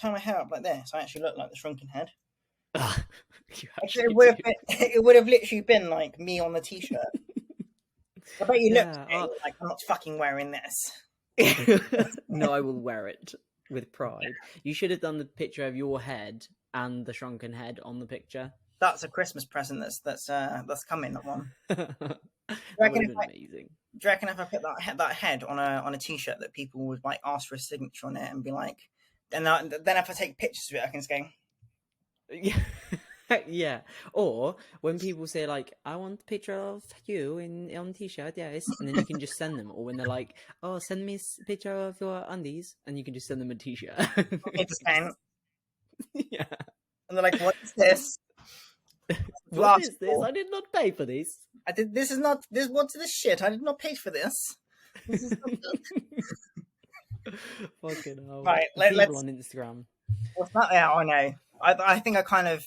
turn my hair up like this, I actually look like the shrunken head. You Actually, actually it would have literally been like me on the t-shirt. I bet you look like, I'm not fucking wearing this. No, I will wear it with pride. You should have done the picture of your head and the shrunken head on the picture. That's a Christmas present that's coming, that one. That would have been amazing. Do you reckon if I put that head on a t-shirt that people would like ask for a signature on it and be like, then if I take pictures of it, I can just go, yeah. Yeah. Or when people say like, I want a picture of you on t-shirt, yes, and then you can just send them. Or when they're like, oh, send me a picture of your undies, and you can just send them a t-shirt. Yeah. And they're like, what is this? What is this? I did not pay for this. What's this shit? I did not pay for this. This is not good. Fucking hell. Right, people on Instagram. What's that? Yeah, I know. I think I kind of,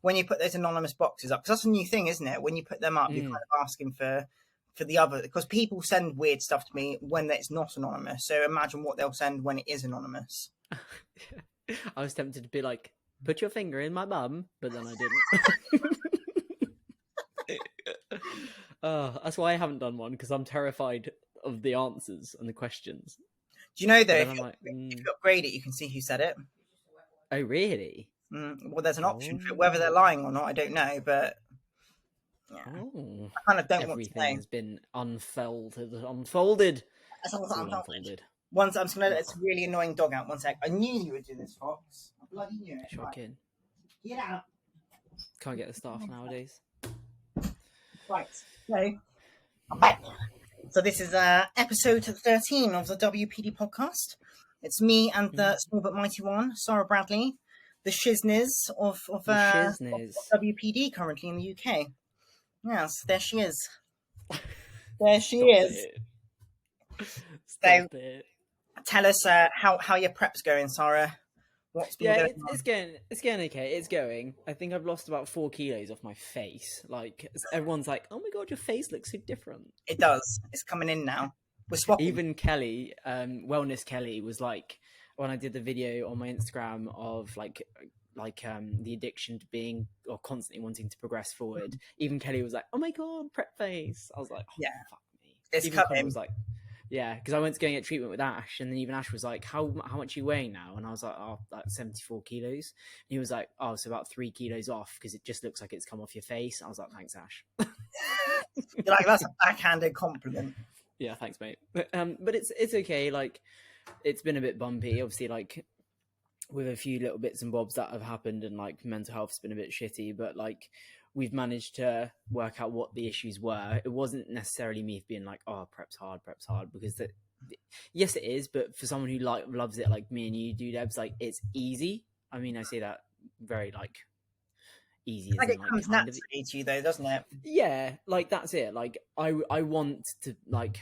when you put those anonymous boxes up, because that's a new thing, isn't it? When you put them up, you're kind of asking for the other, because people send weird stuff to me when it's not anonymous. So imagine what they'll send when it is anonymous. I was tempted to be like, put your finger in my bum, but then I didn't. That's why I haven't done one, because I'm terrified of the answers and the questions. Do you know though, if you upgrade it, you can see who said it. Oh, really? Well, there's an option for it. Whether they're lying or not, I don't know, but yeah. I kind of don't want to know. Everything has been unfolded. Once I'm just gonna let this really annoying dog out. 1 sec. I knew you would do this, Fox. I bloody knew it. Shocking. Get out. Can't get the staff nowadays. Right. So I'm back. So this is episode 13 of the WPD podcast. It's me and the small but mighty one, Sara Bradley, the shizness of WPD currently in the UK. Yes, there she is. There she is. So, tell us how your prep's going, Sara. What's been going on? It's going okay. It's going. I think I've lost about 4 kilos off my face. Like, everyone's like, "Oh my god, your face looks so different." It does. It's coming in now. We're swapping. Even Kelly, Wellness Kelly, was like, when I did the video on my Instagram of like the addiction to being or constantly wanting to progress forward. Even Kelly was like, "Oh my god, prep face." I was like, "Oh, yeah, fuck me." It's coming. Was like, yeah, because I went to go and get treatment with Ash, and then even Ash was like, how much are you weighing now? And I was like, oh, like 74 kilos. And he was like, oh, so about 3 kilos off, because it just looks like it's come off your face. I was like, thanks, Ash. You're like, that's a backhanded compliment. Yeah, thanks, mate. But it's okay. Like, it's been a bit bumpy, obviously, like with a few little bits and bobs that have happened, and like mental health's been a bit shitty, but like we've managed to work out what the issues were. It wasn't necessarily me being like, oh, prep's hard, because yes, it is, but for someone who like loves it, like me and you do, Debs, like it's easy. I mean, I say that very like easy. Like it comes naturally to you though, doesn't it? Yeah, like that's it. Like I want to like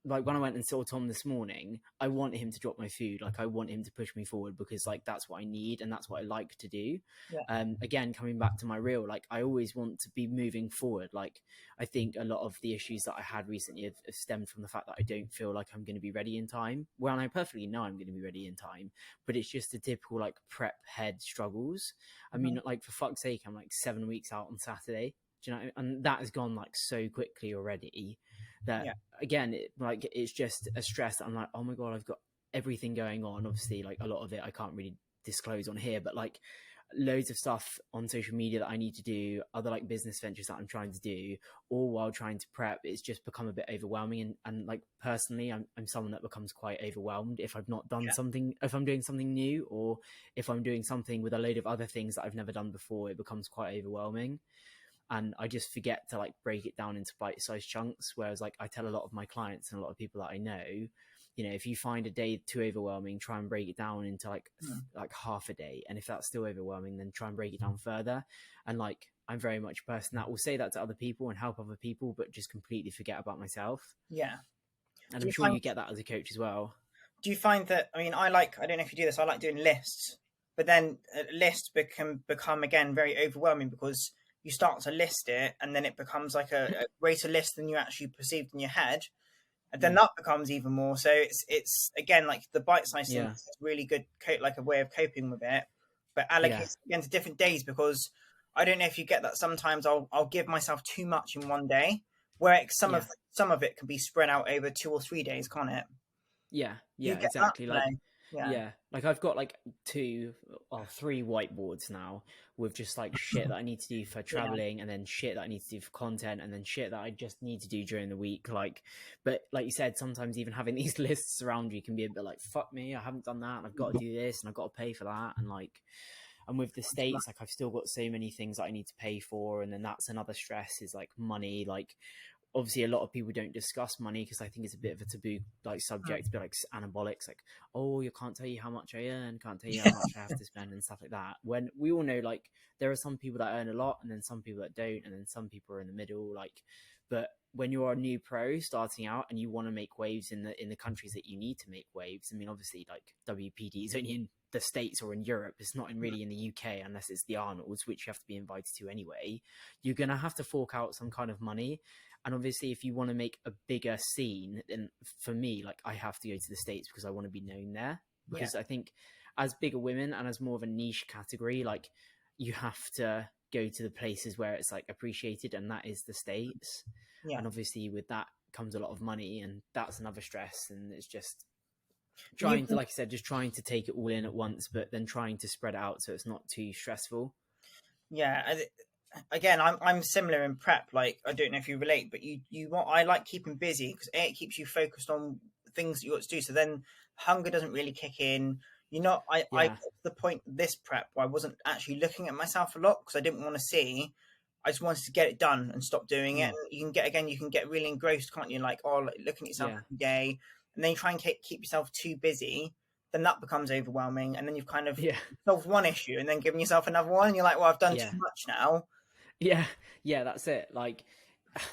when I went and saw Tom this morning, I want him to drop my food. Like I want him to push me forward, because like that's what I need and that's what I like to do. Yeah. Again, coming back to my reel, like I always want to be moving forward. Like I think a lot of the issues that I had recently have stemmed from the fact that I don't feel like I'm going to be ready in time. Well, I perfectly know I'm going to be ready in time, but it's just the typical like prep head struggles. I mean, like for fuck's sake, I'm like 7 weeks out on Saturday. Do you know? And that has gone like so quickly already. That again, it's just a stress that I'm like, oh my god, I've got everything going on. Obviously, like a lot of it I can't really disclose on here, but like loads of stuff on social media that I need to do, other like business ventures that I'm trying to do, all while trying to prep. It's just become a bit overwhelming, and like personally, I'm someone that becomes quite overwhelmed if I've not done something, if I'm doing something new, or if I'm doing something with a load of other things that I've never done before. It becomes quite overwhelming. And I just forget to like break it down into bite-sized chunks. Whereas like I tell a lot of my clients and a lot of people that I know, you know, if you find a day too overwhelming, try and break it down into like half a day. And if that's still overwhelming, then try and break it down further. And like, I'm very much a person that will say that to other people and help other people, but just completely forget about myself. Yeah. And I'm sure you get that as a coach as well. Do you find that, I mean, I don't know if you do this, I like doing lists, but then lists can become again very overwhelming, because you start to list it and then it becomes like a greater list than you actually perceived in your head. and then that becomes even more. So it's again like the bite size thing is really good, like a way of coping with it, but allocate again to different days, because I don't know if you get that sometimes I'll give myself too much in one day, where some of it can be spread out over 2 or 3 days, can't it? Yeah, You get exactly. that, Like, yeah. like I've got like 2 or 3 whiteboards now with just like shit that I need to do for traveling, and then shit that I need to do for content, and then shit that I just need to do during the week. Like, but like you said, sometimes even having these lists around you can be a bit like, fuck me, I haven't done that, and I've got to do this, and I've got to pay for that, and like, and with the States, like I've still got so many things that I need to pay for, and then that's another stress, is like money. Like, obviously a lot of people don't discuss money because I think it's a bit of a taboo like subject, but like anabolics, like, oh, you can't tell you how much I earn, can't tell you how much I have to spend and stuff like that, when we all know like there are some people that earn a lot, and then some people that don't, and then some people are in the middle. Like, but when you're a new pro starting out and you want to make waves in the countries that you need to make waves, I mean, obviously like WPD is only in the States or in Europe, it's not really in the UK unless it's the Arnolds, which you have to be invited to anyway. You're gonna have to fork out some kind of money. And obviously, if you want to make a bigger scene, then for me, like, I have to go to the States because I want to be known there. Because I think as bigger women and as more of a niche category, like, you have to go to the places where it's like appreciated, and that is the States. And obviously with that comes a lot of money, and that's another stress. And it's just trying to, like I said, just trying to take it all in at once, but then trying to spread it out so it's not too stressful. Again, I'm similar in prep. Like, I don't know if you relate, but I like keeping busy because it keeps you focused on things that you got to do. So then hunger doesn't really kick in. I got to the point this prep where I wasn't actually looking at myself a lot because I didn't want to see. I just wanted to get it done and stop doing it. And you can get really engrossed, can't you? Like, looking at yourself every day, and then you try and keep yourself too busy. Then that becomes overwhelming, and then you've kind of solved one issue and then given yourself another one, and you're like, well, I've done too much now. That's it. Like,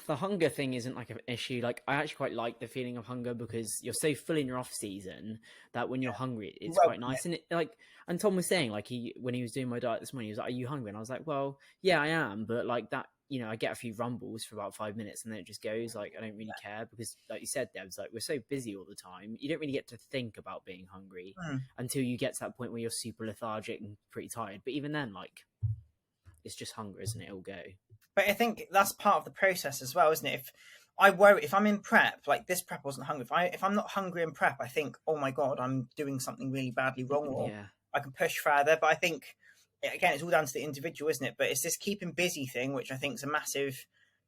the hunger thing isn't like an issue. Like, I actually quite like the feeling of hunger because you're so full in your off season that when you're hungry, it's quite nice. And and Tom was saying, like, when he was doing my diet this morning, he was like, "Are you hungry?" And I was like, "Well, yeah, I am, but like that, I get a few rumbles for about 5 minutes and then it just goes. Like, I don't really care because, like you said, Deb's, like, we're so busy all the time. You don't really get to think about being hungry until you get to that point where you're super lethargic and pretty tired. But even then, like, it's just hunger, isn't it? It'll go." But I think that's part of the process as well, isn't it? If I'm in prep, like this prep wasn't hungry. If I'm not hungry in prep, I think, oh my god, I'm doing something really badly wrong, or I can push further. But I think again, it's all down to the individual, isn't it? But it's this keeping busy thing, which I think is a massive.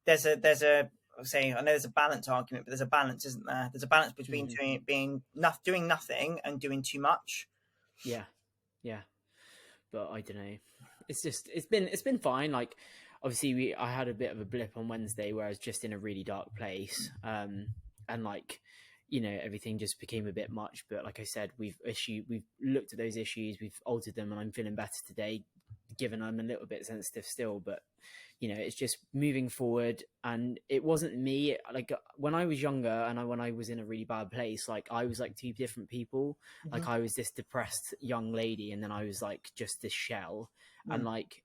I know there's a balance argument, but there's a balance, isn't there? There's a balance between doing nothing and doing too much. Yeah. But I don't know. It's been fine. Like, obviously I had a bit of a blip on Wednesday where I was just in a really dark place. And like, everything just became a bit much. But like I said, we've looked at those issues, we've altered them, and I'm feeling better today, given I'm a little bit sensitive still. But it's just moving forward. And it wasn't me. Like, when I was younger and when I was in a really bad place, like, I was like two different people. Like, I was this depressed young lady, and then I was like just this shell. And like,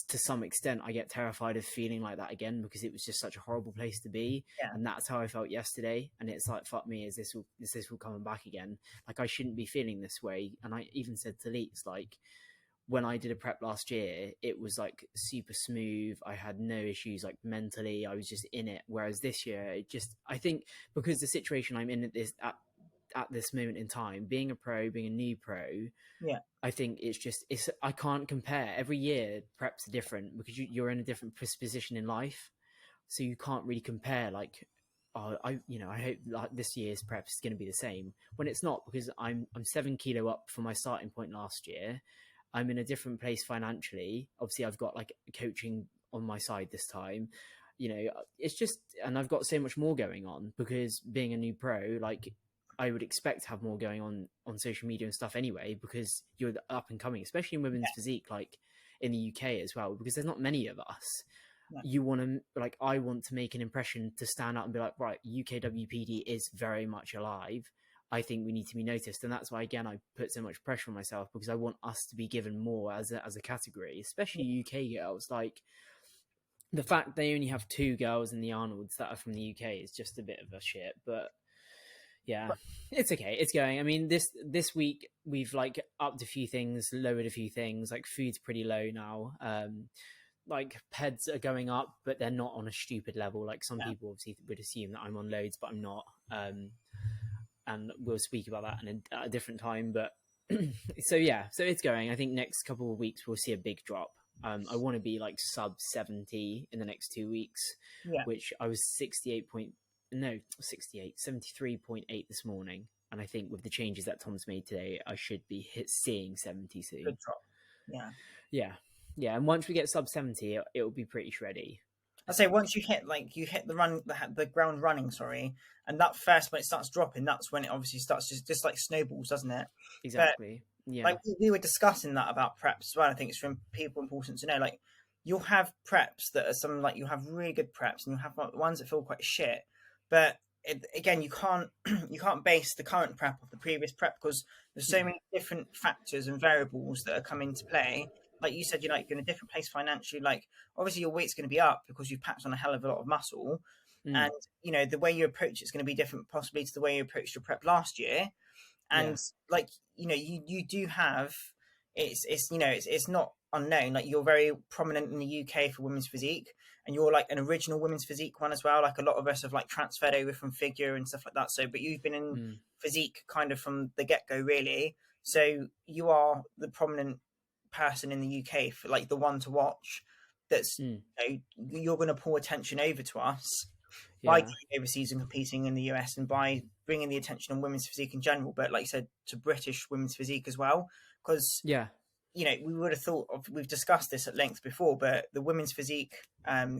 to some extent, I get terrified of feeling like that again because it was just such a horrible place to be. And that's how I felt yesterday. And it's like, fuck me, is this all coming back again? Like, I shouldn't be feeling this way. And I even said to Leeks, like, when I did a prep last year, it was like super smooth. I had no issues, like, mentally. I was just in it. Whereas this year, I think because the situation I'm in at this moment in time, being a new pro, I think I can't compare. Every year preps are different because you're in a different position in life, so you can't really compare. Like, I hope like this year's prep is going to be the same, when it's not, because I'm 7 kilo up from my starting point last year. I'm in a different place financially. Obviously, I've got like coaching on my side this time. It's just, and I've got so much more going on because being a new pro, like, I would expect to have more going on social media and stuff anyway, because you're up and coming, especially in women's physique, like in the UK as well, because there's not many of us. You want to, like, I want to make an impression to stand out and be like, right, UK WPD is very much alive. I think we need to be noticed. And that's why, again, I put so much pressure on myself, because I want us to be given more as a category, especially UK girls. Like, the fact they only have 2 girls in the Arnolds that are from the UK is just a bit of a shit. But Yeah, it's okay. It's going. I mean, this week we've like upped a few things, lowered a few things. Like food's pretty low now. Like peds are going up, but they're not on a stupid level. Like some people obviously would assume that I'm on loads, but I'm not. And we'll speak about that at a different time. But so it's going. I think next couple of weeks we'll see a big drop. I want to be like sub 70 in the next 2 weeks, which I was 73.8 this morning. And I think with the changes that Tom's made today, I should be seeing 70 soon. Good drop. Yeah. And once we get sub 70, it'll be pretty shreddy. I say once you hit the ground running, and that first when it starts dropping, that's when it obviously starts just like snowballs, doesn't it? Exactly. But, like we were discussing that about preps as well. I think it's from people important to know. Like you'll have preps that are some like you have really good preps, and you'll have ones that feel quite shit. But again, you can't base the current prep off the previous prep because there's so many different factors and variables that are coming into play. Like you said, you're in a different place financially. Like obviously your weight's going to be up because you've packed on a hell of a lot of muscle, and the way you approach it's going to be different possibly to the way you approached your prep last year. And you do have it's not unknown. Like you're very prominent in the UK for women's physique, and you're like an original women's physique one as well. Like a lot of us have like transferred over from figure and stuff like that. So, but you've been in physique kind of from the get go, really. So you are the prominent person in the UK for like the one to watch. That's you're going to pull attention over to us by going overseas and competing in the US, and by bringing the attention on women's physique in general. But like you said, to British women's physique as well, because we would have thought of, we've discussed this at length before, but the women's physique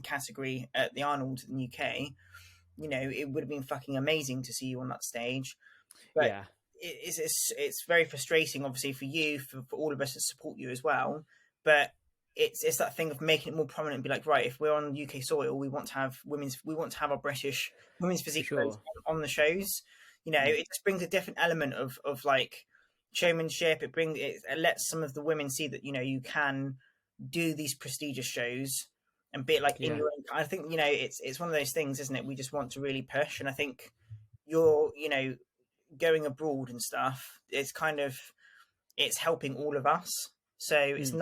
category at the Arnold in the UK, it would have been fucking amazing to see you on that stage. But it's very frustrating, obviously, for you, for all of us that support you as well. But it's that thing of making it more prominent and be like, right, if we're on UK soil, we want to have our British women's physique on the shows. It just brings a different element of like showmanship. It lets some of the women see that you can do these prestigious shows and be like in your own. I think it's one of those things, isn't it? We just want to really push, and I think you're going abroad and stuff. It's helping all of us. So it's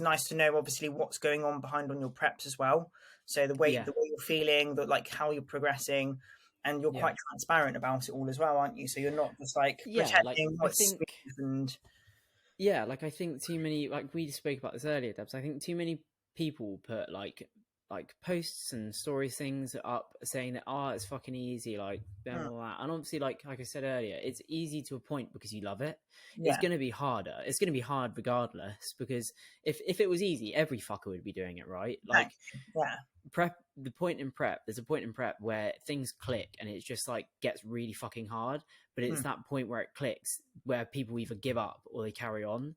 nice to know obviously what's going on behind on your preps as well. So the way you're feeling, like how you're progressing, and you're quite transparent about it all as well, aren't you? So you're not just like pretending what's and I think too many, like we spoke about this earlier, Debs. I think too many people put like posts and stories things up saying that it's fucking easy, like all that. And obviously like I said earlier, it's easy to a point because you love it. It's going to be harder. It's going to be hard regardless, because if it was easy, every fucker would be doing it, right? Like prep, there's a point in prep where things click and it's just like gets really fucking hard, but it's that point where it clicks where people either give up or they carry on.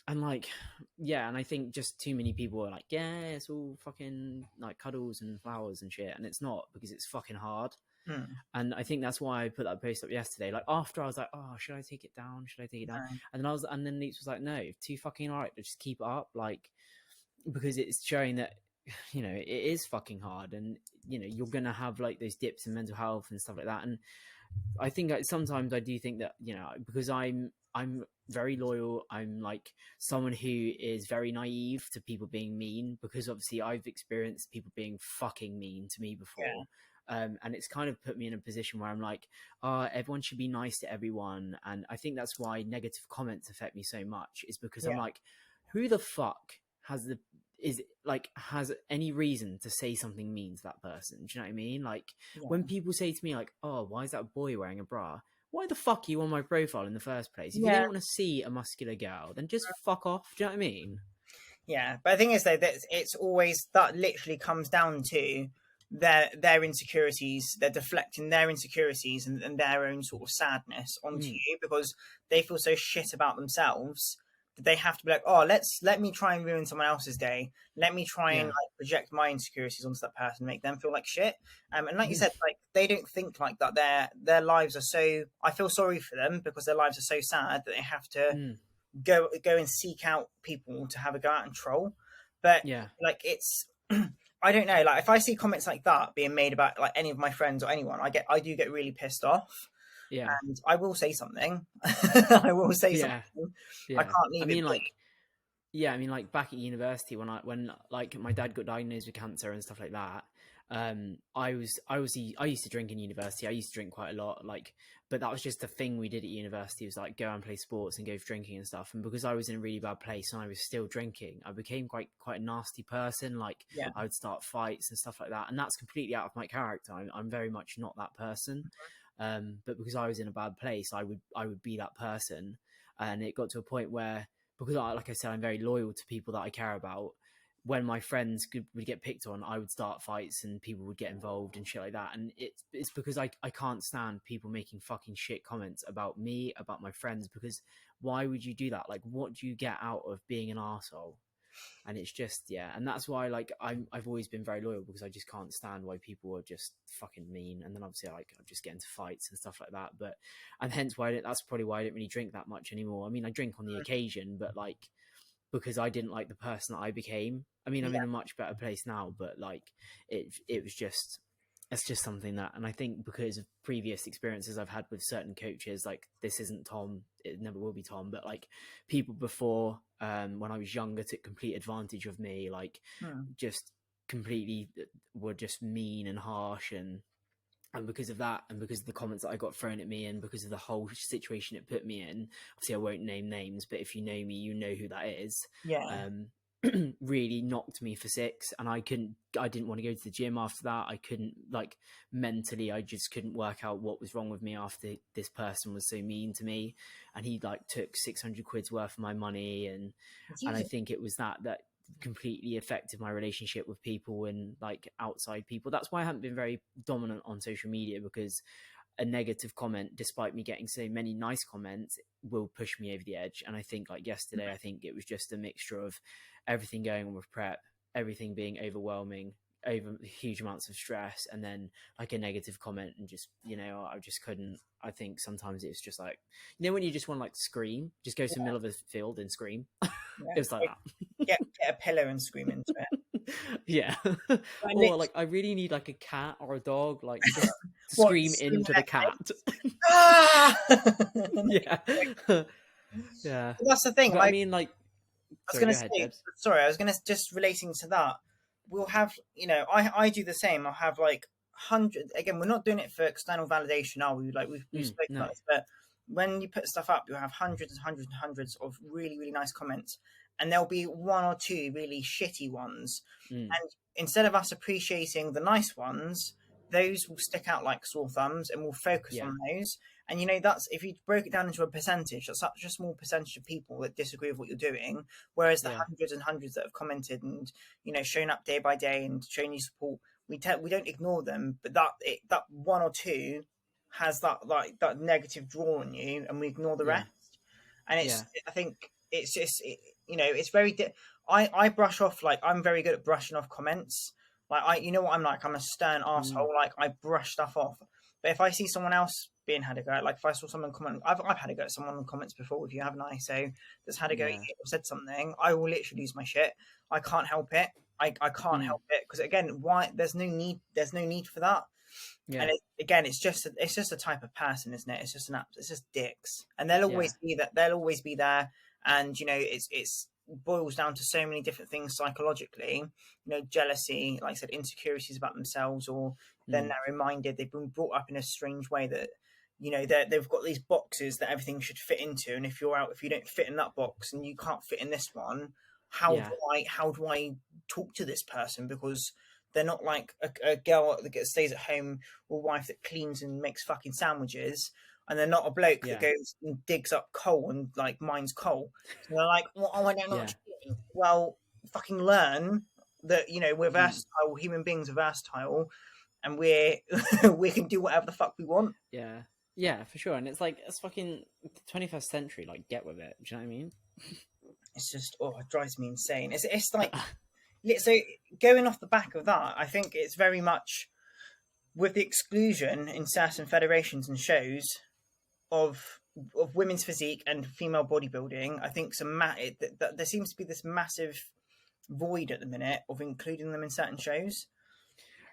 And like, and I think just too many people are like, it's all fucking like cuddles and flowers and shit. And it's not, because it's fucking hard. And I think that's why I put that post up yesterday. Like after I was like, should I take it down? And then Leach was like, no, too fucking all right. Just keep it up. Like, because it's showing that, it is fucking hard, and, you're going to have like those dips in mental health and stuff like that. And I think sometimes I do think that, because I'm very loyal. I'm like someone who is very naive to people being mean, because obviously I've experienced people being fucking mean to me before. And it's kind of put me in a position where I'm like, everyone should be nice to everyone. And I think that's why negative comments affect me so much, is because I'm like, who the fuck has any reason to say something mean to that person? Do you know what I mean? Like when people say to me like, why is that boy wearing a bra? Why the fuck are you on my profile in the first place? If you don't want to see a muscular girl, then just fuck off. Do you know what I mean? Yeah, but the thing is though, that it's always, that literally comes down to their insecurities. They're deflecting their insecurities and their own sort of sadness onto you, because they feel so shit about themselves that they have to be like, let me try and ruin someone else's day. Let me try and like project my insecurities onto that person, make them feel like shit. And like you said, like they don't think like that. Their lives are so, I feel sorry for them because their lives are so sad that they have to go and seek out people to have a go out and troll. But like it's I don't know. Like if I see comments like that being made about like any of my friends or anyone, I do get really pissed off, Yeah. and I will say something. I will say Yeah. something. I Yeah. can't I leave it mean, be. like, yeah, I mean, like back at university when like my dad got diagnosed with cancer and stuff like that. I used to drink in university. I used to drink quite a lot, like, but that was just a thing we did at university. Was like go and play sports and go for drinking and stuff. And because I was in a really bad place and I was still drinking, I became quite a nasty person. Like Yeah, I would start fights and stuff like that, and that's completely out of my character. I'm very much not that person. But because I was in a bad place, I would be that person, and it got to a point where because like I said, I'm very loyal to people that I care about. When my friends would get picked on, I would start fights and people would get involved and shit like that. And it's because I can't stand people making fucking shit comments about me, about my friends, because why would you do that? Like, what do you get out of being an arsehole? And it's just, yeah, and that's why like I've always been very loyal, because I just can't stand why people are just fucking mean. And then obviously like I just get into fights and stuff like that. But and hence why that's probably why I don't really drink that much anymore. I mean, I drink on the occasion, but like because I didn't like the person that I became. I mean, I'm yeah, in a much better place now, but like it was just it's just something that, and I think because of previous experiences I've had with certain coaches, like this isn't Tom, it never will be Tom, but like people before, when I was younger, took complete advantage of me, like just completely were just mean and harsh, and because of that, and because of the comments that I got thrown at me, and because of the whole situation it put me in, obviously I won't name names, but if you know me, you know who that is. yeah. Really knocked me for six, and I didn't want to go to the gym after that. I couldn't, like, mentally, I just couldn't work out what was wrong with me after this person was so mean to me, and he like took 600 quid's worth of my money, and I Jesus. think it was that completely affected my relationship with people and like outside people. That's why I haven't been very dominant on social media, because a negative comment, despite me getting so many nice comments, will push me over the edge. And I think like yesterday, I think it was just a mixture of everything going on with prep, everything being overwhelming, over huge amounts of stress, and then like a negative comment, and just, you know, I just couldn't. I think sometimes it's just like, you know, when you just want to like scream, just go to the middle of the field and scream. Yeah. It was like that. Get a pillow and scream into it. Yeah. Like, Or like I really need like a cat or a dog, like just what? scream Scream into the their cat. Ah! Yeah. Yeah. That's the thing. But I Like mean, like, I was sorry, going go to ahead, say, Debs. sorry, I was going to just relating to that. We'll have, you know, I do the same. I'll have like hundred. Again, we're not doing it for external validation, are we? Like we've spoken No. about this, but when you put stuff up, you'll have hundreds and hundreds and hundreds of really really nice comments, and there'll be one or two really shitty ones. Mm. And instead of us appreciating the nice ones, those will stick out like sore thumbs, and we'll focus Yeah. on those. And you know, that's if you broke it down into a percentage, that's such a small percentage of people that disagree with what you're doing. Whereas the Yeah. hundreds and hundreds that have commented and, you know, shown up day by day and shown you support, we don't ignore them. But that one or two has that like that negative draw on you, and we ignore the Yeah. rest. And Yeah. I think it's just you know, it's very. I brush off, like I'm very good at brushing off comments. Like you know what I'm like. I'm a stern Mm. asshole. Like I brush stuff off. But if I see someone else being had a go at, like if I saw someone comment, I've had a go at someone in comments before with you, haven't I? So that's had a go at Yeah. you or said something, I will literally lose my shit. I can't help it. I can't Mm. help it because again, why? There's no need for that. And Yeah. again, it's just a type of person, isn't it? It's just it's just dicks, and they'll Yeah. always be that. They'll always be there, and you know, it's boils down to so many different things psychologically. You know, jealousy, like I said, insecurities about themselves, or they're Mm. narrow-minded. They've been brought up in a strange way that, you know, they've got these boxes that everything should fit into, and if you don't fit in that box and you can't fit in this one, Yeah. how do I talk to this person? Because they're not like a girl that stays at home or a wife that cleans and makes fucking sandwiches, and they're not a bloke that Yeah. goes and digs up coal and like mines coal. So they're like, well, oh, I don't know what Yeah. to do. Well, fucking learn that, you know, we're Mm. versatile. Human beings are versatile, and we're we can do whatever the fuck we want. Yeah. Yeah, for sure. And it's like, it's fucking 21st century. Like, get with it. Do you know what I mean? It's just, oh, it drives me insane. It's like, so going off the back of that, I think it's very much with the exclusion in certain federations and shows of women's physique and female bodybuilding. I think there seems to be this massive void at the minute of including them in certain shows.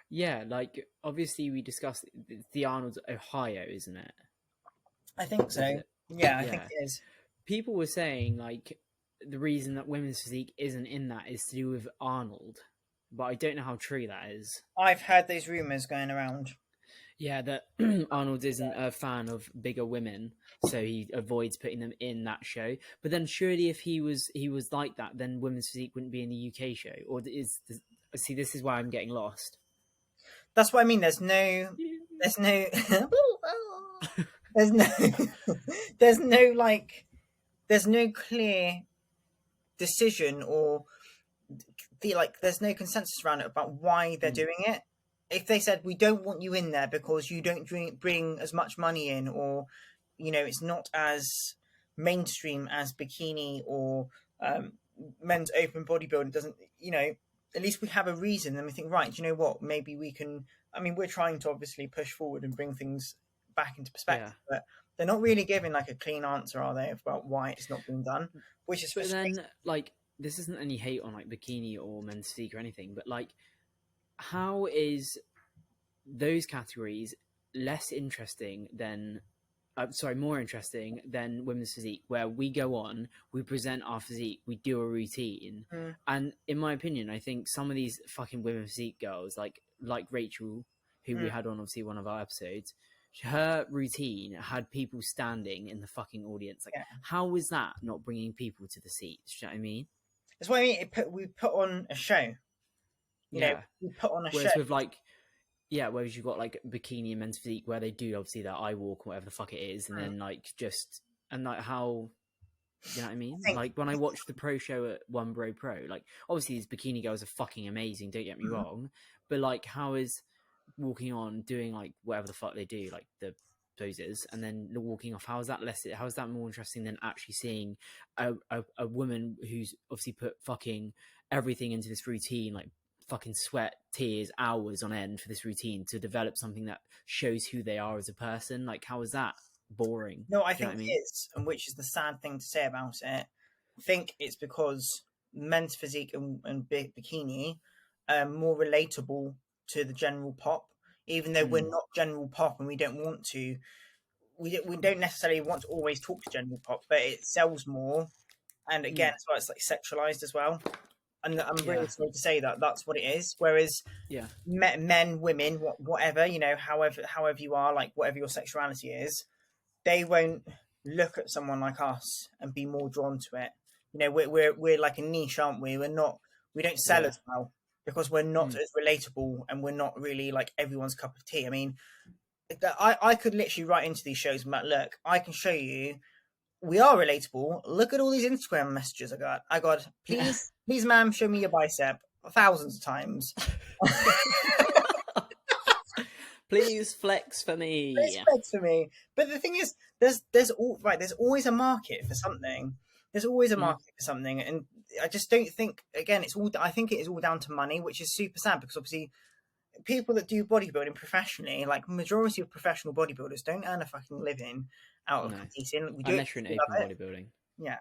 Yeah, like obviously we discussed the Arnold's Ohio, isn't it? I think Is so. it? Yeah, I think Yeah. it is. People were saying like the reason that women's physique isn't in that is to do with Arnold, but I don't know how true that is. I've heard those rumors going around. Yeah, that Arnold isn't a fan of bigger women, so he avoids putting them in that show. But then, surely, if he was like that, then women's physique wouldn't be in the UK show. Or is see, this is why I'm getting lost. That's what I mean. There's no, there's no, there's no like, there's no clear decision or there's no consensus around it about why they're doing it. If they said we don't want you in there because you don't bring as much money in, or it's not as mainstream as bikini or men's open bodybuilding, doesn't at least we have a reason, and we think, right, do you know what, maybe we can. I mean, we're trying to obviously push forward and bring things back into perspective, but they're not really giving like a clean answer, are they, about why it's not being done, which is frustrating. But then, like, this isn't any hate on like bikini or men's physique or anything, but like, how is those categories less interesting than more interesting than women's physique, where we go on, we present our physique, we do a routine, and in my opinion, I think some of these fucking women's physique girls, like Rachel, who we had on obviously one of our episodes, her routine had people standing in the fucking audience. Like, how was that not bringing people to the seats? Do you know what I mean? That's what I mean. We put on a show. You know, we put on a Whereas show. with like, whereas you've got like bikini and men's physique where they do obviously that eye walk or whatever the fuck it is, and then like just and like how, you know what I mean? Like when I watched the pro show at One Bro Pro, like obviously these bikini girls are fucking amazing, don't get me wrong, but like how is walking on doing like whatever the fuck they do, like the poses, and then walking off, how is that more interesting than actually seeing a woman who's obviously put fucking everything into this routine, like fucking sweat, tears, hours on end for this routine to develop something that shows who they are as a person? Like, how is that boring? No, I think it is, and which is the sad thing to say about it. I think it's because men's physique and bikini are more relatable to the general pop, even though we're not general pop and we don't want to. We don't necessarily want to always talk to general pop, but it sells more, and again, that's why it's like sexualized as well. And I'm really sorry to say that that's what it is. Whereas men, women, whatever, however you are, like whatever your sexuality is, they won't look at someone like us and be more drawn to it. We're like a niche, aren't we? We don't sell as well because we're not as relatable, and we're not really like everyone's cup of tea. I mean, I could literally write into these shows and be like, look, I can show you we are relatable. Look at all these Instagram messages I got. Please, ma'am, show me your bicep thousands of times. Please flex for me. Please flex for me. But the thing is, there's always a market for something. There's always a market for something, and I just don't think. Again, I think it is all down to money, which is super sad because obviously people that do bodybuilding professionally, like majority of professional bodybuilders, don't earn a fucking living out of competing. We do unless you're in open bodybuilding. Yeah,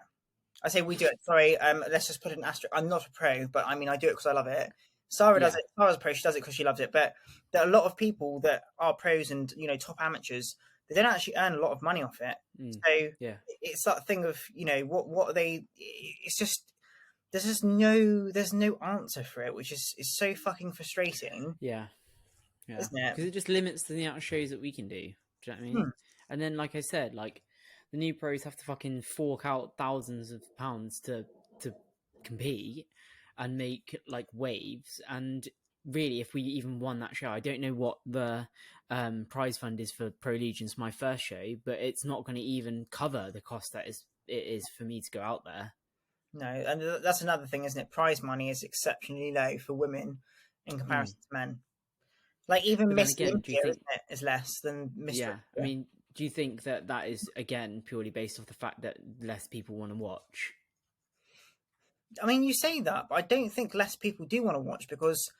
I say we do it. Sorry, let's just put an asterisk. I'm not a pro, but I mean I do it because I love it. Sarah does it. Sarah's a pro. She does it because she loves it. But there are a lot of people that are pros and top amateurs. They don't actually earn a lot of money off it. So it's that thing of what are they? It's just there's no answer for it, which is so fucking frustrating. Yeah, isn't it? Because it just limits the amount of shows that we can do. Do you know what I mean? And then, like I said, like the new pros have to fucking fork out thousands of pounds to compete and make like waves. And really, if we even won that show, I don't know what the prize fund is for Pro Legions, my first show, but it's not going to even cover the cost that it is for me to go out there. No, and that's another thing, isn't it? Prize money is exceptionally low for women in comparison to men. Like even Miss Olympia, isn't it, is less than Miss Olympia. I mean, do you think that is, again, purely based off the fact that less people want to watch? I mean, you say that, but I don't think less people do want to watch because,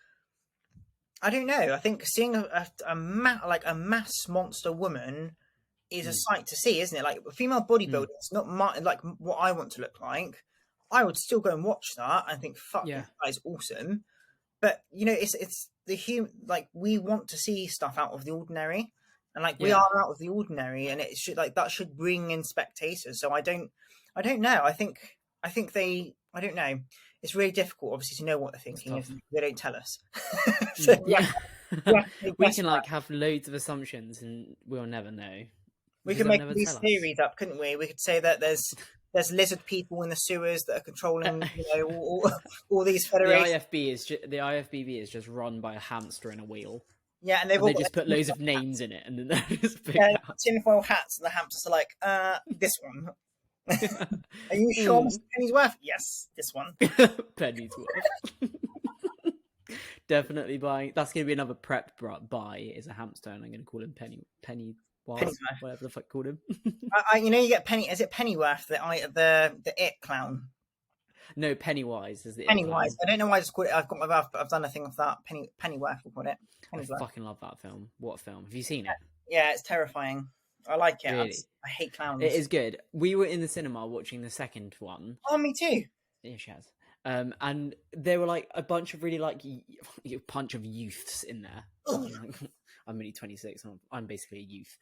I don't know, I think seeing a mass monster woman is a sight to see, isn't it? Like, female bodybuilding is not like what I want to look like. I would still go and watch that. I think, fuck, Yeah. this guy's awesome. But you know, it's the human. Like, we want to see stuff out of the ordinary, and like we Yeah. are out of the ordinary, and it should like that should bring in spectators. So I don't know. I think I don't know. It's really difficult, obviously, to know what they're thinking if they don't tell us. So Yeah. yeah, We can like have loads of assumptions and we'll never know. we because could they'll make never these tell us. theories up, couldn't we? We could say that there's lizard people in the sewers that are controlling, you know, all these The federations. the IFBB is just run by a hamster in a wheel. Yeah, and they've And all they got just put loads of names in it, and then they just pick yeah, out. tinfoil hats, and the hamsters are like, this one. Are you sure, Mr. Pennyworth? Yes, this one. Penny's worth. Definitely buying. That's going to be another prep buy. Is a hamster, and I'm going to call him Pennyworth, whatever the fuck called him. You know, you get Penny. Is it Pennyworth? The it clown. No, Pennywise is the Pennywise. I don't know why I just called it. I've done a thing of that. Pennyworth. We'll call it. Pennyworth. I fucking love that film. What film? Have you seen it? Yeah, it's terrifying. I like it. Really? I hate clowns. It is good. We were in the cinema watching the second one. Oh, me too. Yeah, she has. And there were like a bunch of really like a bunch of youths in there. I'm only 26. I'm basically a youth.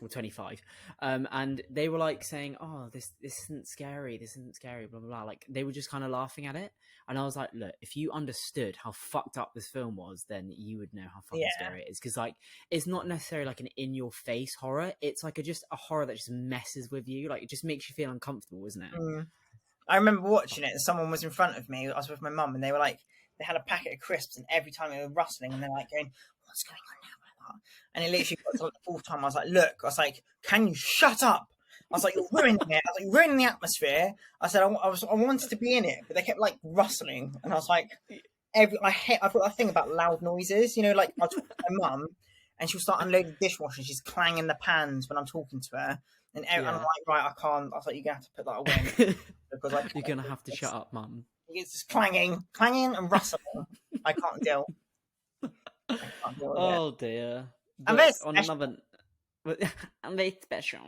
Or 25. And they were like saying, "Oh, this isn't scary. This isn't scary." Blah blah blah. Like they were just kind of laughing at it. And I was like, "Look, if you understood how fucked up this film was, then you would know how fucking scary it is." Because like, it's not necessarily like an in-your-face horror. It's like just a horror that just messes with you. Like it just makes you feel uncomfortable, isn't it? Mm. I remember watching it, and someone was in front of me. I was with my mum, and they were like, they had a packet of crisps, and every time they were rustling, and they're like going, "What's going on now?" Like that. And it literally got to like the fourth time. I was like, "Look," I was like, "Can you shut up?" I was like, "You're ruining it." I was like, "You're ruining the atmosphere." I said, I wanted to be in it, but they kept like rustling, and I was like, I've got that thing about loud noises. You know, like I talk to my mum, and she'll start unloading the dishwasher. She's clanging the pans when I'm talking to her. And I'm like, right, I can't. I was like, you're going to have to put that away. Because you're going to have to shut up, Mum. It's just clanging and rustling. I can't deal. Oh, dear. I'm very special.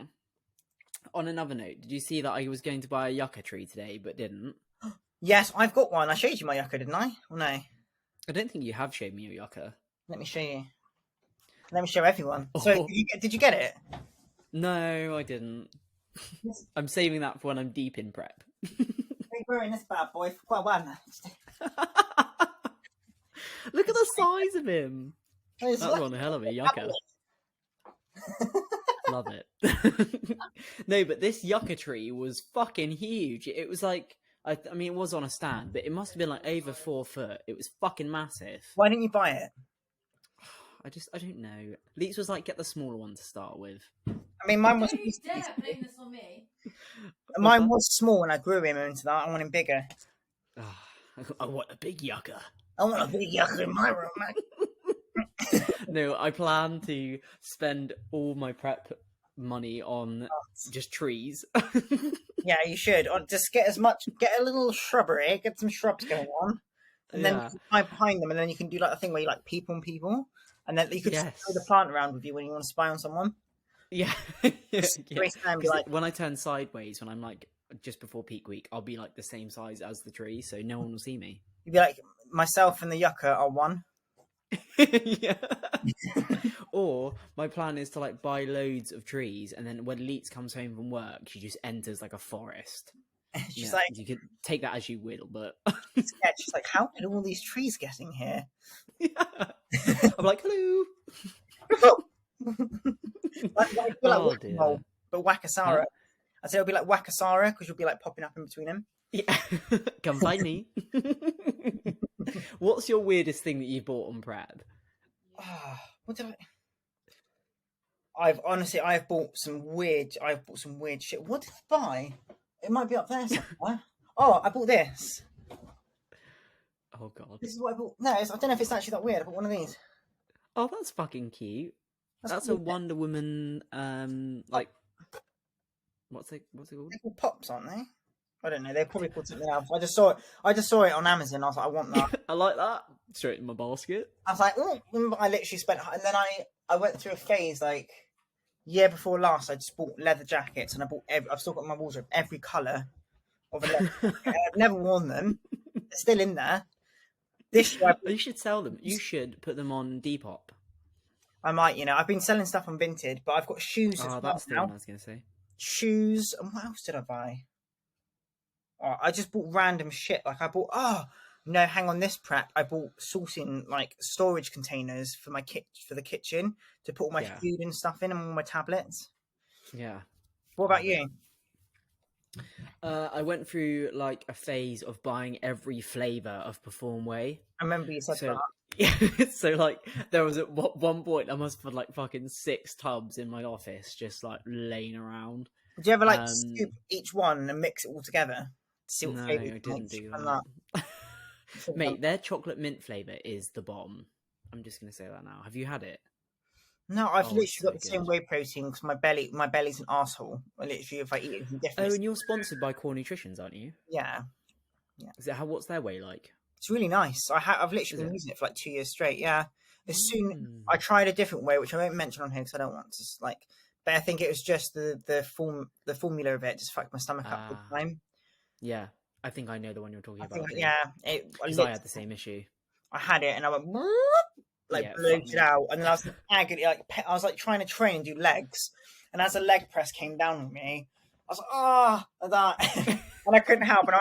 On another note, did you see that I was going to buy a yucca tree today, but didn't? Yes, I've got one. I showed you my yucca, didn't I? Or no? I don't think you have showed me your yucca. Let me show you. Let me show everyone. So, did you get it? No, I didn't. I'm saving that for when I'm deep in prep. We're growing this bad boy for quite a while now. Look at the size of him. That's one hell of a yucca. Love it. No, but this yucca tree was fucking huge. It was like, I mean, it was on a stand, but it must have been like over 4 foot. It was fucking massive. Why didn't you buy it? I don't know. Leeks was like, get the smaller one to start with. I mean, mine was. Don't you dare blame this on me. Mine was small, and I grew him into that. I want him bigger. I want a big yucca. I want a big yucca in my room, man. No, I plan to spend all my prep money on just trees. Yeah, you should. Or just get a little shrubbery, get some shrubs going on, and then you can hide behind them, and then you can do like the thing where you like peep on people, and then you could just throw the plant around with you when you want to spy on someone. Yeah. Like, when I turn sideways, when I'm like just before peak week, I'll be like the same size as the tree, so no one will see me. You'd be like, myself and the yucca are one. Yeah. Or my plan is to like buy loads of trees, and then when Leets comes home from work, she just enters like a forest. She's like, you could take that as you will, but she's like, how did all these trees get in here? I'm like, hello. Like, but Wakasara. I said it'll be like Wakasara because you'll be like popping up in between them. Yeah, come find me. What's your weirdest thing that you bought on prep? What did I've bought some weird shit. What did I buy? It might be up there somewhere. Oh, I bought this. Oh god. This is what I bought. No, I don't know if it's actually that weird. I bought one of these. Oh, that's fucking cute. That's a Wonder Woman, like, what's it called? They're called Pops, aren't they? I don't know. They're probably called something else. I just saw it on Amazon. I was like, I want that. I like that. Straight in my basket. I was like, oh, I literally spent, and then I went through a phase like year before last. I just bought leather jackets, and I've still got in my wardrobe every colour of a leg. I've never worn them. They're still in there. This year, You should sell them. You should put them on Depop. I might, I've been selling stuff on Vinted, but I've got shoes as Oh, well that's the now. one I was going to say. Shoes, and what else did I buy? Oh, I just bought random shit. Like I bought, no, hang on, this prep. I bought saucing like storage containers for my for the kitchen to put all my food and stuff in and all my tablets. Yeah. What about you? I went through like a phase of buying every flavor of Perform Whey. I remember you said that. Yeah, so like there was at one point I must have had like fucking 6 tubs in my office just like laying around. Did you ever like scoop each one and mix it all together? No, I didn't do that. Mate, their chocolate mint flavour is the bomb. I'm just going to say that now. Have you had it? No, I've literally got the same whey protein because my belly's an asshole. I literally, if I eat it, definitely. Oh, and you're sponsored by Core Nutritions, aren't you? Yeah. What's their whey like? It's really nice. I've literally been using it for like 2 years straight. Yeah. I tried a different way, which I won't mention on here because I don't want to like. But I think it was just the formula of it just fucked my stomach up all the time. Yeah, I think I know the one you're talking about. Because I had the same issue. I had it and I went bloated out, and then I was agony, I was like trying to train and do legs, and as a leg press came down on me, I was like, that, and I couldn't help, and I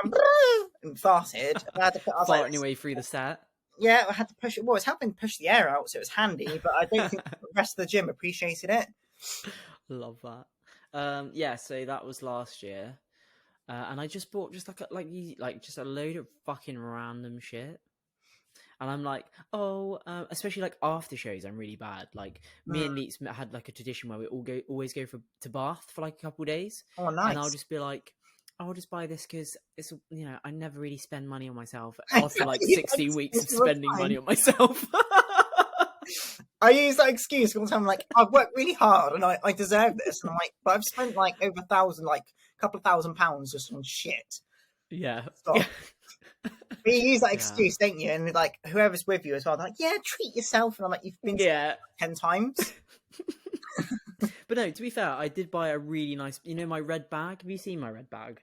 farted. And I had to farting your way through the set. Yeah, I had to push it. Well, it's helping push the air out, so it was handy. But I don't think the rest of the gym appreciated it. Love that. Yeah, so that was last year, and I just bought just just a load of fucking random shit. And I'm like, especially like after shows, I'm really bad. Like me and Leets had like a tradition where we always go to Bath for like a couple of days. Oh, nice! And I'll just be like, I'll just buy this because it's I never really spend money on myself after like 60 weeks of spending money on myself. I use that excuse all the time. I'm like, I've worked really hard and I deserve this. And I'm like, but I've spent like over $1,000, like a couple of £1,000 just on shit. Yeah. Stop. But you use that excuse, don't you? And like whoever's with you as well, they're like, yeah, treat yourself. And I'm like, you've been 10 times. But no, to be fair, I did buy a really nice, my red bag. Have you seen my red bag?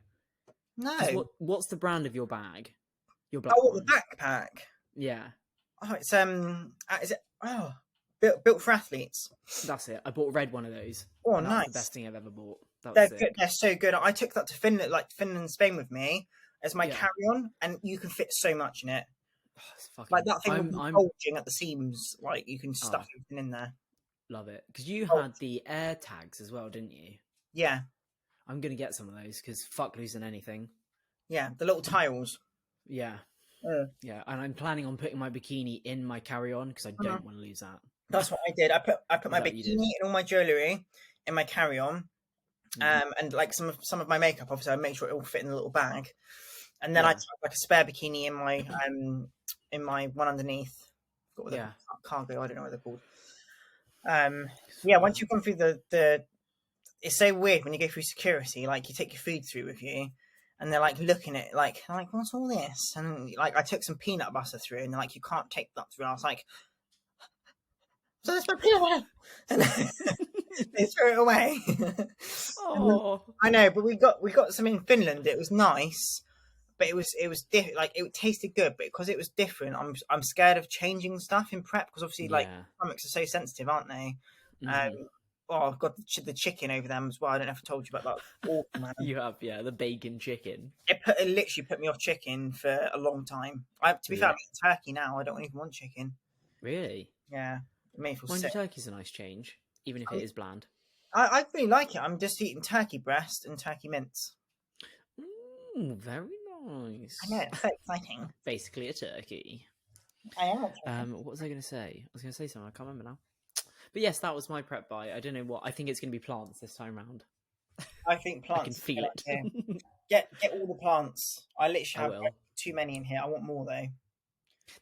No. What's the brand of your bag? Your black one. The backpack. Yeah. Oh, it's is it built for athletes? That's it. I bought a red one of those. Oh, nice! That's the best thing I've ever bought. They're good. They're so good. I took that to Finland, and Spain with me as my carry-on, and you can fit so much in it. Like that thing bulging at the seams, like you can stuff everything in there. Love it, because you had the air tags as well, didn't you? Yeah. I'm gonna get some of those because fuck losing anything. Yeah, the little tiles. Yeah. Yeah, and I'm planning on putting my bikini in my carry-on because I don't want to lose that. That's what I did. I put my bikini and all my jewellery in my carry-on, and like some of my makeup. Obviously, I make sure it all fit in the little bag, and then I took like a spare bikini in my one underneath. Cargo. I don't know what they're called. Once you've gone through the, it's so weird when you go through security. Like you take your food through with you. And they're like looking at it, like what's all this? And like I took some peanut butter through, and they're like, you can't take that through. And I was like, so that's my peanut butter, and they threw it away. I know, but we got some in Finland. It was nice, but it was different. Like it tasted good, but because it was different, I'm scared of changing stuff in prep because obviously like stomachs are so sensitive, aren't they? I've got the chicken over them as well. I don't know if I told you about that. Awful, man. You have, the bacon chicken. It literally put me off chicken for a long time. To be fair, I'm eating turkey now. I don't even want chicken. Really? Yeah. It made me feel sick. Turkey's a nice change, even if it is bland. I really like it. I'm just eating turkey breast and turkey mince. Very nice. I know, it's so exciting. Basically a turkey. I am a turkey. What was I going to say? I was going to say something. I can't remember now. But yes, that was my prep buy. I don't know what. I think it's going to be plants this time round. I think plants. I can feel it. Get all the plants. I literally have too many in here. I want more though.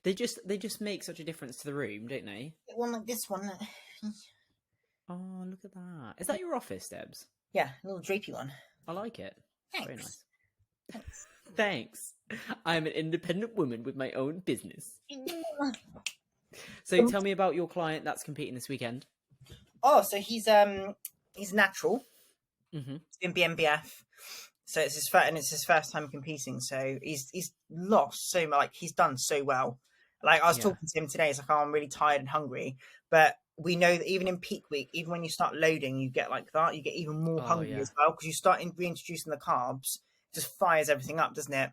They just make such a difference to the room, don't they? One like this one. Oh, look at that! Is that your office, Debs? Yeah, a little drapey one. I like it. Thanks. Very nice. Thanks. I'm an independent woman with my own business. So tell me about your client that's competing this weekend. Oh, so he's natural. Mm-hmm. He's in BMBF. So it's his first time competing. So he's lost so much. Like, he's done so well. Like, I was Yeah. talking to him today. He's like, "Oh, I'm really tired and hungry." But we know that even in peak week, even when you start loading, you get like that. You get even more Oh, hungry yeah. as well, because you start reintroducing the carbs. It just fires everything up, doesn't it?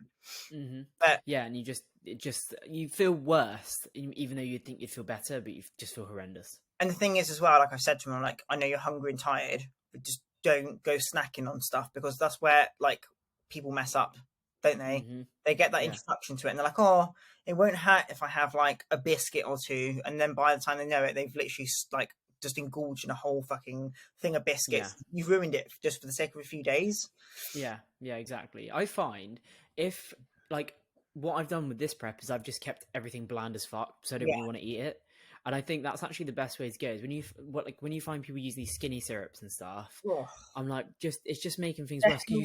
Mm-hmm. But Yeah, and you feel worse, even though you'd think you'd feel better, but you just feel horrendous. and the thing is as well, like I've said to him, I'm like, I know you're hungry and tired, but just don't go snacking on stuff, because that's where like people mess up, don't they? Mm-hmm. They get that Yeah. introduction to it, and they're like, "Oh, it won't hurt if I have like a biscuit or two," and then by the time they know it, they've literally like just indulged in a whole fucking thing of biscuits. Yeah. You've ruined it just for the sake of a few days. Yeah, exactly. I find if like what I've done with this prep is I've just kept everything bland as fuck, so I don't Yeah. really want to eat it. And I think that's actually the best way to go. Is when you find people use these skinny syrups and stuff. Oh, I'm like, it's just making things they're worse because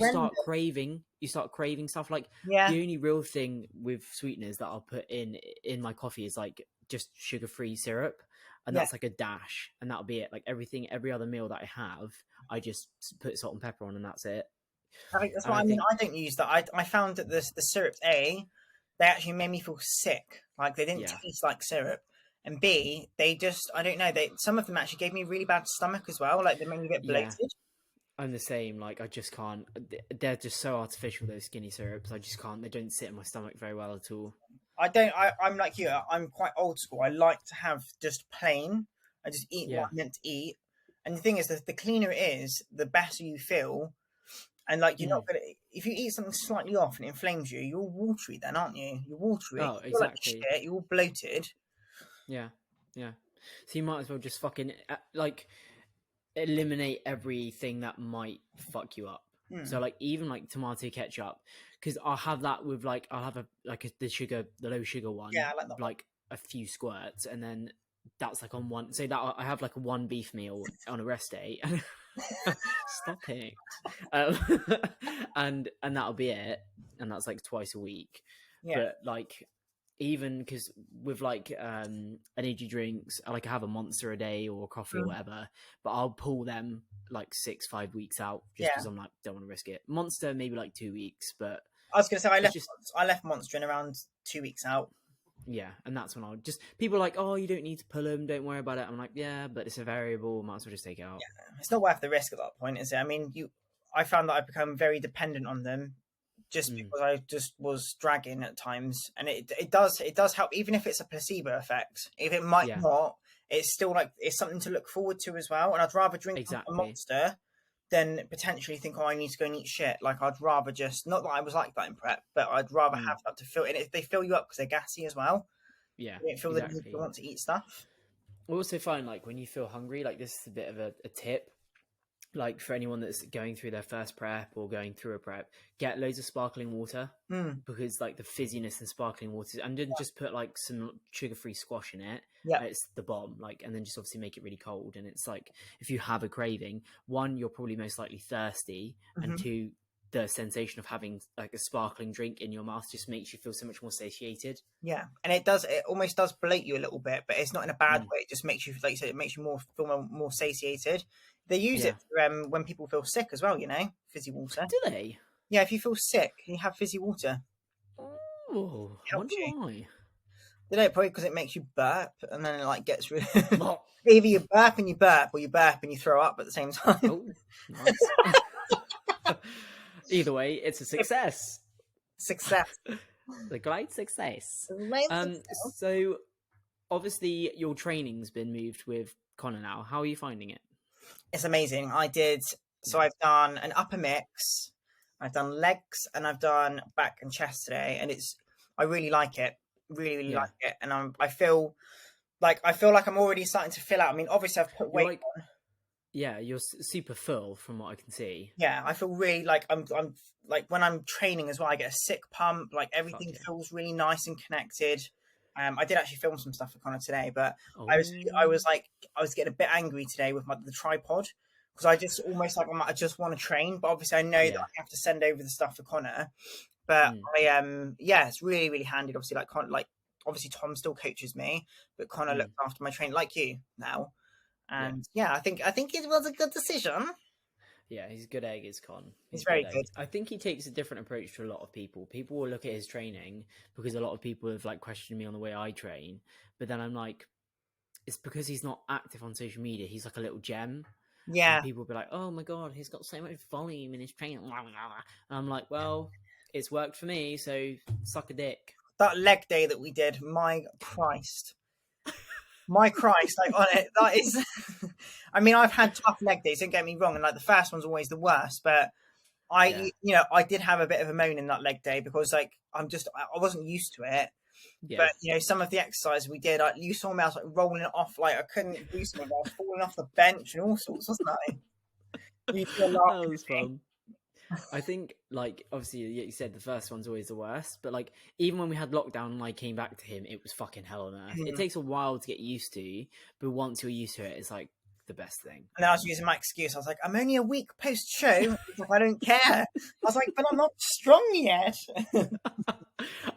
you start craving stuff. Like yeah, the only real thing with sweeteners that I'll put in my coffee is like just sugar-free syrup, and Yeah. that's like a dash, and that'll be it. Like every other meal that I have, I just put salt and pepper on, and that's it. I think that's And what I I mean. think I don't use that. I found that the syrups, A, they actually made me feel sick. Like, they didn't Yeah. taste like syrup. And B, they just, I don't know, some of them actually gave me a really bad stomach as well. Like, they made me a bit Yeah. bloated. I'm the same. Like I just can't. They're just so artificial. Those skinny syrups. I just can't. They don't sit in my stomach very well at all. I'm like you. I'm quite old school. I like to have just plain. I just eat Yeah. what I'm meant to eat. And the thing is that the cleaner it is, the better you feel. And like, you're not gonna, if you eat something slightly off and it inflames you, you're watery then, aren't you? You're watery. Oh, You feel like exactly. shit, you're all bloated. Yeah. So you might as well just fucking like eliminate everything that might fuck you up. So like even like tomato ketchup, because I'll have that with like I'll have the low sugar one. Yeah, I like that one. Like a few squirts, and then that's like on one. Say that I have like a one beef meal on a rest day. Stop it. And that'll be it, and that's like twice a week. Yeah. But like even because with like energy drinks, I have a Monster a day or coffee or whatever, but I'll pull them like 5 weeks out just because I'm like, don't want to risk it. Monster maybe like 2 weeks, but I was gonna say just I left Monster in around 2 weeks out. yeah, and that's when I'll just people are like, oh, you don't need to pull them, don't worry about it. I'm like, yeah, but it's a variable, might as well just take it out. Yeah. It's not worth the risk at that point, is it? I mean, I found that I've become very dependent on them just because I just was dragging at times, and it does help, even if it's a placebo effect. If it might not, it's still like it's something to look forward to as well. And I'd rather drink a Monster than potentially think, oh, I need to go and eat shit. Like, I'd rather just, not that I was like that in prep, but I'd rather have that to fill. And if they fill you up because they're gassy as well, yeah, you don't feel the need to want to eat stuff. I also find like when you feel hungry, like this is a bit of a tip. Like for anyone that's going through their first prep or going through a prep, get loads of sparkling water because like the fizziness in sparkling water, and then just put like some sugar-free squash in it. Yeah, it's the bomb. Like, and then just obviously make it really cold. And it's like if you have a craving, one, you're probably most likely thirsty, and two, the sensation of having like a sparkling drink in your mouth just makes you feel so much more satiated. Yeah, and it almost does bloat you a little bit, but it's not in a bad way. It just makes you, like you said, it makes you feel more satiated. They use it for, when people feel sick as well, fizzy water. Do they? Yeah, if you feel sick, you have fizzy water. Oh, I wonder why. They don't, probably because it makes you burp, and then it like gets rid. Either you burp and you burp, or you burp and you throw up at the same time. Oh, nice. Either way, it's a success. Success. The great success. So, obviously, your training's been moved with Connor now. How are you finding it? It's amazing. I've done an upper mix, I've done legs, and I've done back and chest today, and I really like it. Really like it, and I feel like I'm already starting to fill out. I mean, obviously I've put weight on. Yeah, you're super full from what I can see. Yeah, I feel really like I'm like when I'm training as well, I get a sick pump. Like everything feels really nice and connected. I did actually film some stuff for Connor today, but I was getting a bit angry today with the tripod, because I just almost like I just want to train, but obviously I know that I have to send over the stuff for Connor. But it's really, really handy. Obviously, obviously Tom still coaches me, but Connor looks after my training, like you now. And I think it was a good decision. Yeah, he's a good egg, is Con. He's a very egg. good. I think he takes a different approach to a lot of people. People will look at his training because a lot of people have like questioned me on the way I train. But then I'm like, it's because he's not active on social media. He's like a little gem. Yeah. And people will be like, oh my God, he's got so much volume in his training. And I'm like, well, it's worked for me, so suck a dick. That leg day that we did, my Christ. Like on it, that is. I mean, I've had tough leg days. Don't get me wrong, and like the first one's always the worst. But I did have a bit of a moan in that leg day because like I wasn't used to it. Yeah. But some of the exercise we did, you saw me, I was like rolling it off, like I couldn't do something. I was falling off the bench and all sorts, wasn't I? That was fun. I think, like, obviously, you said the first one's always the worst, but like, even when we had lockdown and I came back to him, it was fucking hell on earth. It takes a while to get used to, but once you're used to it, it's like the best thing. And then I was using my excuse. I was like, I'm only a week post show. I don't care. I was like, but I'm not strong yet.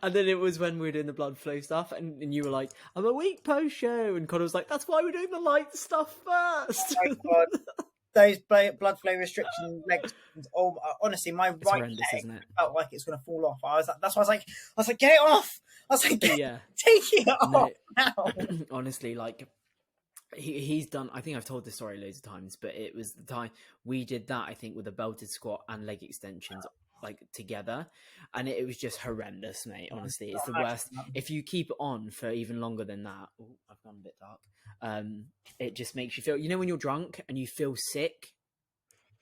And then it was when we were doing the blood flow stuff, and you were like, I'm a week post show, and Connor was like, that's why we're doing the light stuff first. Oh my God. Those blood flow restriction legs. Oh, honestly, my It's right horrendous, leg isn't it? felt like it's going to fall off. That's why I was like, get it off. I was like, Yeah. take it off now. Honestly, like he's done. I think I've told this story loads of times, but it was the time we did that. I think with a belted squat and leg extensions like together, and it was just horrendous, mate. Honestly, it's the worst. If you keep it on for even longer than that, I've gone a bit dark. It just makes you feel, when you're drunk and you feel sick,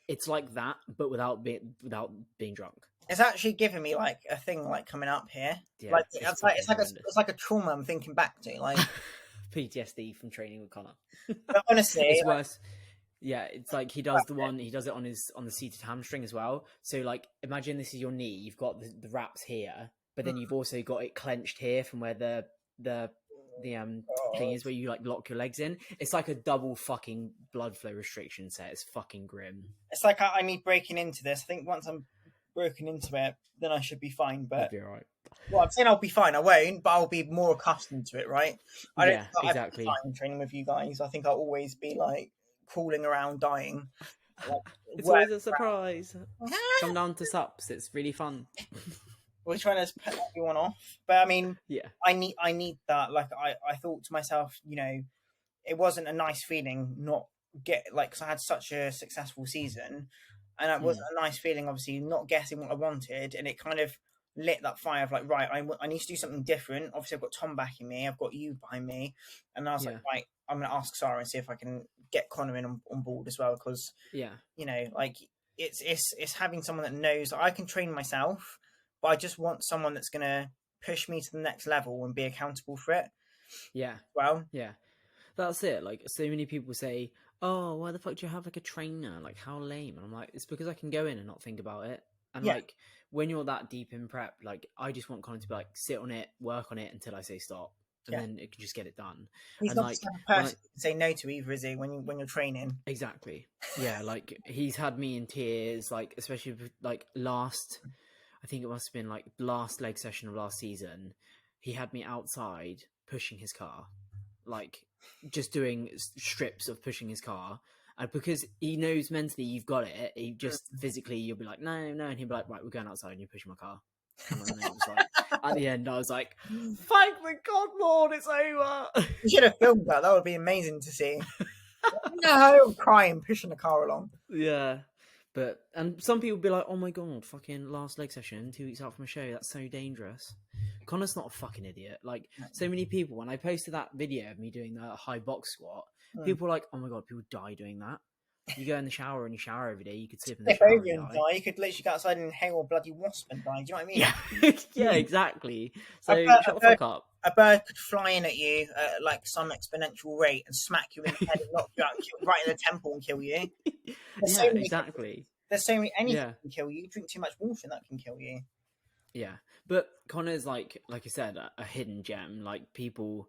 it's like that, but without being drunk. It's actually giving me like a thing like coming up here. Yeah, like it's like a trauma I'm thinking back to, like PTSD from training with Connor. But honestly, it's worse. Yeah, it's like he does it on the seated hamstring as well. So like, imagine this is your knee. You've got the wraps here, but then you've also got it clenched here from where the thing is where you like lock your legs in. It's like a double fucking blood flow restriction set. It's fucking grim. It's like I need breaking into this. I think once I'm broken into it, then I should be fine. But you'll be all right. Well, I'm saying I'll be fine. I won't, but I'll be more accustomed to it, right? I don't think exactly. I'll be fine training with you guys. I think I'll always be like crawling around, dying. Like, it's always a surprise. Come down to SUPs. It's really fun. We're trying to put everyone off, but I mean, yeah, I need that. Like I thought to myself, it wasn't a nice feeling not because I had such a successful season, and it wasn't a nice feeling, obviously, not getting what I wanted, and it kind of lit that fire of like, right, I need to do something different. Obviously, I've got Tom backing me, I've got you behind me, and I was like, right, I'm going to ask Sara and see if I can get Connor in on board as well, because like it's having someone that knows I can train myself. But I just want someone that's going to push me to the next level and be accountable for it. Yeah. Well, yeah. That's it. Like, so many people say, oh, why the fuck do you have like a trainer? Like, how lame. And I'm like, it's because I can go in and not think about it. And like, when you're that deep in prep, like, I just want Connor to be like, sit on it, work on it until I say stop. And then it can just get it done. He's and not like, the type of person to say no to either, is he, when you're training? Exactly. Yeah, like, he's had me in tears, like, especially with, like, I think it must have been like the last leg session of last season. He had me outside pushing his car, like just doing strips of pushing his car. And because he knows mentally you've got it, he just physically, you'll be like, no. And he'll be like, right, we're going outside and you're pushing my car. And then it was like, at the end, I was like, thank the God, Lord, it's over. You should have filmed that. That would be amazing to see. No, I'm crying, pushing the car along. Yeah. And some people be like, oh my God, fucking last leg session, 2 weeks out from a show, that's so dangerous. Connor's not a fucking idiot. Like, so many people, when I posted that video of me doing the high box squat, people were like, oh my God, people die doing that. You go in the shower and you shower every day, you could slip in the shower and die. You could literally go outside and inhale a bloody wasp and die. Do you know what I mean? Yeah, yeah, exactly. So shut the fuck up. A bird could fly in at you at like some exponential rate and smack you in the head and knock you out right in the temple and kill you. Exactly. There's so many anything can kill you. You drink too much water and that can kill you. Yeah, but Connor's like I said, a hidden gem. Like, people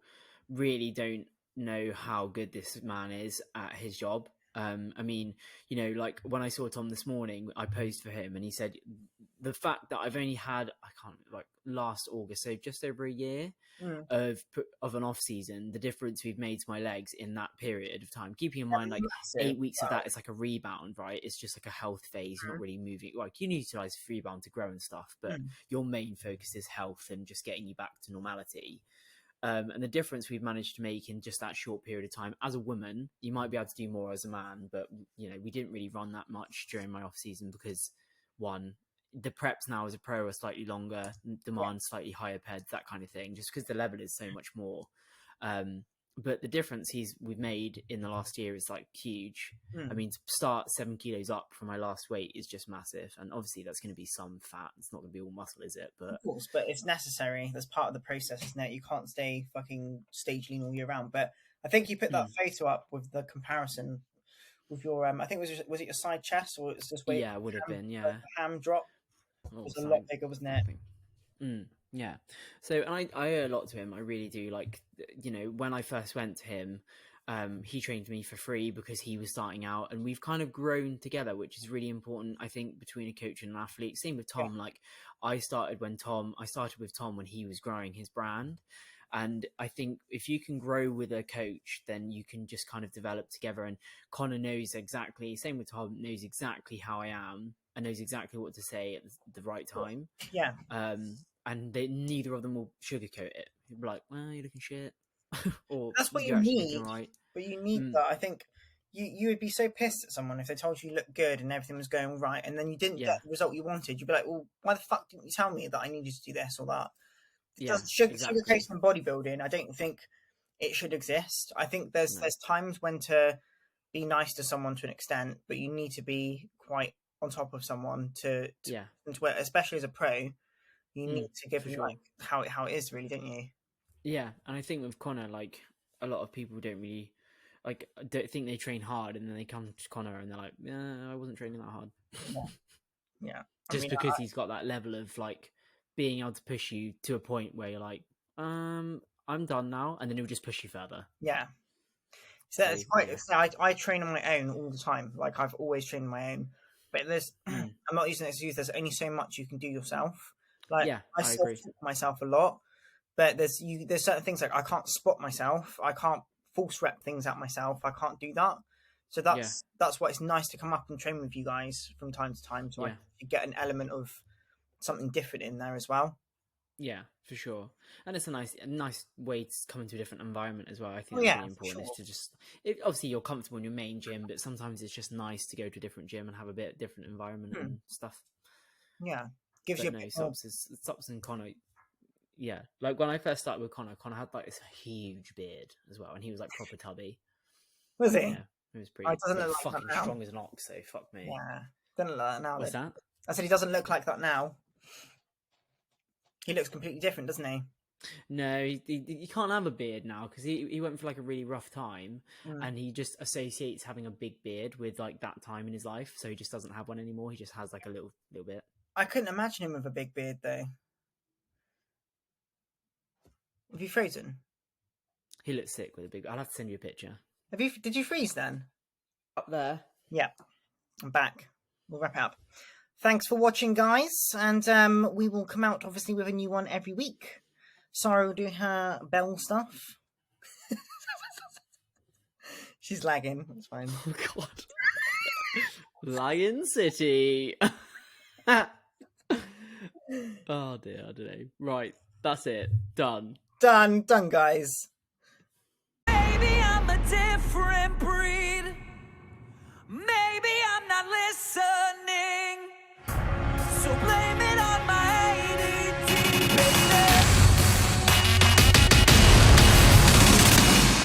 really don't know how good this man is at his job. I mean, like when I saw Tom this morning, I posed for him, and he said the fact that I've only had last August, so just over a year of an off season, the difference we've made to my legs in that period of time. Keeping in mind, like massive. 8 weeks of that, it's like a rebound, right? It's just like a health phase. You're not really moving. Like you utilize rebound to grow and stuff, but your main focus is health and just getting you back to normality. And the difference we've managed to make in just that short period of time, as a woman, you might be able to do more as a man, but we didn't really run that much during my off season because one, the preps now as a pro are slightly longer, demand slightly higher peds, that kind of thing, just because the level is so much more. But the difference we've made in the last year is like huge. I mean, to start 7 kilos up from my last weight is just massive. And obviously that's going to be some fat. It's not going to be all muscle, is it? But of course, but it's necessary. That's part of the process, isn't it? You can't stay fucking stage lean all year round. But I think you put that photo up with the comparison with your, I think was it your side chest or it's just weight? Yeah, it would have been, yeah. Ham drop. It was a lot bigger, wasn't it? Yeah. So, and I owe a lot to him. I really do. Like, when I first went to him, he trained me for free because he was starting out, and we've kind of grown together, which is really important, I think, between a coach and an athlete. Same with Tom. Like, I started with Tom when he was growing his brand. And I think if you can grow with a coach, then you can just kind of develop together. And Connor knows exactly, same with Tom, knows exactly how I am and knows exactly what to say at the right time. Yeah. And neither of them will sugarcoat it. You'll be like, well, you're looking shit. Or that's what you need. Right. But you need that. I think you would be so pissed at someone if they told you looked good and everything was going right, and then you didn't get the result you wanted. You'd be like, well, why the fuck didn't you tell me that I needed to do this or that? Sugarcoating in bodybuilding, I don't think it should exist. I think there's times when to be nice to someone to an extent, but you need to be quite on top of someone to especially as a pro. You need to give them like how it is, really, don't you? Yeah, and I think with Connor, like a lot of people don't really don't think they train hard, and then they come to Connor and they're like, I wasn't training that hard. Yeah. Just because he's got that level of like being able to push you to a point where you're like, I'm done now, and then he'll just push you further. Yeah. So it's quite. I train on my own all the time. Like I've always trained on my own, but there's. I'm not using this excuse. There's only so much you can do yourself. Like I agree. Myself a lot, but there's certain things like I can't spot myself. I can't force rep things at myself. I can't do that. So that's why it's nice to come up and train with you guys from time to time, so I get an element of something different in there as well. Yeah, for sure. And it's a nice way to come into a different environment as well. I think that's really important is to just obviously you're comfortable in your main gym, but sometimes it's just nice to go to a different gym and have a bit different environment and stuff. Yeah. Gives you Subs and Connor. Yeah. Like when I first started with Connor had like this huge beard as well, and he was like proper tubby. Was he? Yeah. It was pretty look fucking like strong as an ox, so fuck me. Yeah. Doesn't look like that now. What's that? I said he doesn't look like that now. He looks completely different, doesn't he? No, he can't have a beard now because he went for like a really rough time, and he just associates having a big beard with like that time in his life, so he just doesn't have one anymore. He just has like a little bit. I couldn't imagine him with a big beard though. Have you frozen? He looks sick with a big. I'll have to send you a picture. Did you freeze then? Up there. Yeah, I'm back. We'll wrap it up. Thanks for watching, guys, and we will come out obviously with a new one every week. Sara will do her bell stuff. She's lagging. It's fine. Oh God. Lion City. Oh dear, I don't know. Right, that's it. Done, guys. Baby, I'm a different breed.